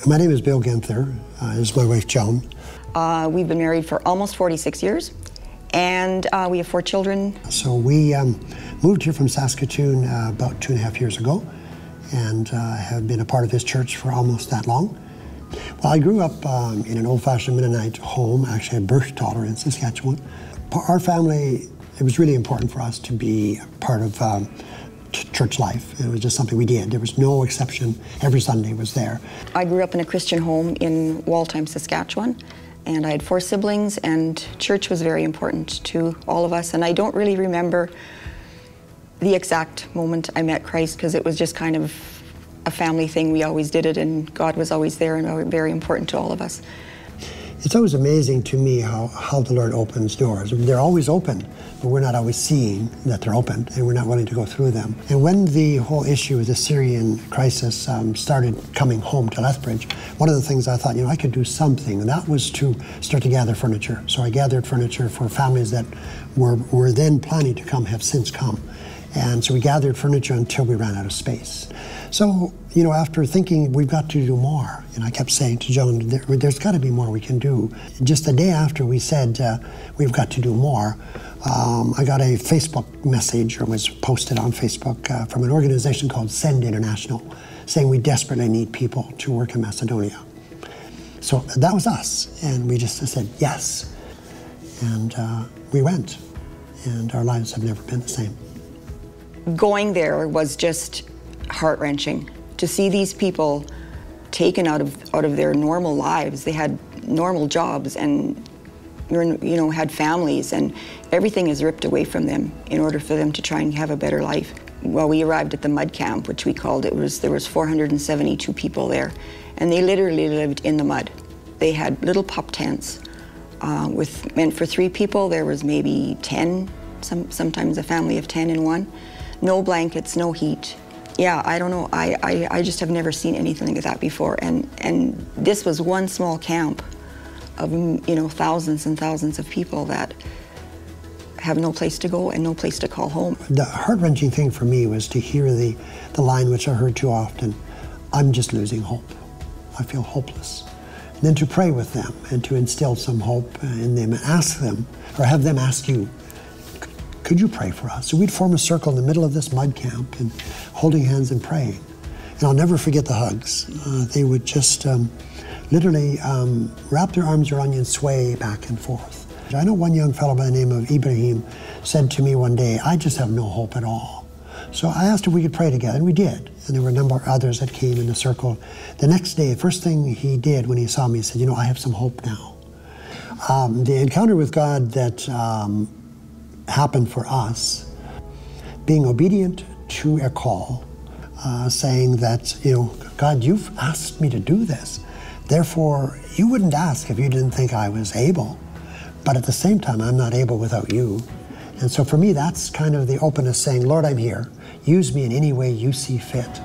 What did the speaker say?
My name is Bill Ginther. This is my wife, Joan. We've been married for almost 46 years, and we have 4 children. So we moved here from Saskatoon about 2.5 years ago, and have been a part of this church for almost that long. Well, I grew up in an old-fashioned Mennonite home, actually a birth daughter in Saskatchewan. Our family, it was really important for us to be part of church life. It was just something we did. There was no exception. Every Sunday was there. I grew up in a Christian home in Waltheim, Saskatchewan, and I had 4 siblings, and church was very important to all of us. And I don't really remember the exact moment I met Christ, because it was just kind of a family thing. We always did it, and God was always there and very important to all of us. It's always amazing to me how the Lord opens doors. They're always open, but we're not always seeing that they're open, and we're not willing to go through them. And when the whole issue of the Syrian crisis started coming home to Lethbridge, one of the things I thought, I could do something, and that was to start to gather furniture. So I gathered furniture for families that were then planning to come, have since come. And so we gathered furniture until we ran out of space. So, after thinking we've got to do more, and I kept saying to Joan, there's got to be more we can do. Just the day after we said we've got to do more, I got a Facebook message, or was posted on Facebook, from an organization called Send International, saying we desperately need people to work in Macedonia. So that was us, and we just said yes. And we went, and our lives have never been the same. Going there was just heart-wrenching to see these people taken out of their normal lives. They had normal jobs and had families, and everything is ripped away from them in order for them to try and have a better life. Well, we arrived at the mud camp, which we called it. There was 472 people there, and they literally lived in the mud. They had little pup tents meant for 3 people. There was maybe 10, sometimes a family of 10 in one. No blankets, no heat. Yeah, I don't know. I just have never seen anything like that before. And this was one small camp of thousands and thousands of people that have no place to go and no place to call home. The heart-wrenching thing for me was to hear the line which I heard too often, "I'm just losing hope. I feel hopeless." And then to pray with them and to instill some hope in them and ask them, or have them ask you, could you pray for us? So we'd form a circle in the middle of this mud camp and holding hands and praying. And I'll never forget the hugs. They would just literally wrap their arms around you and sway back and forth. I know one young fellow by the name of Ibrahim said to me one day, "I just have no hope at all." So I asked if we could pray together, and we did. And there were a number of others that came in the circle. The next day, the first thing he did when he saw me, he said, "I have some hope now." The encounter with God that happened for us, being obedient to a call, saying that, God, you've asked me to do this. Therefore, you wouldn't ask if you didn't think I was able. But at the same time, I'm not able without you. And so for me, that's kind of the openness, saying, Lord, I'm here. Use me in any way you see fit.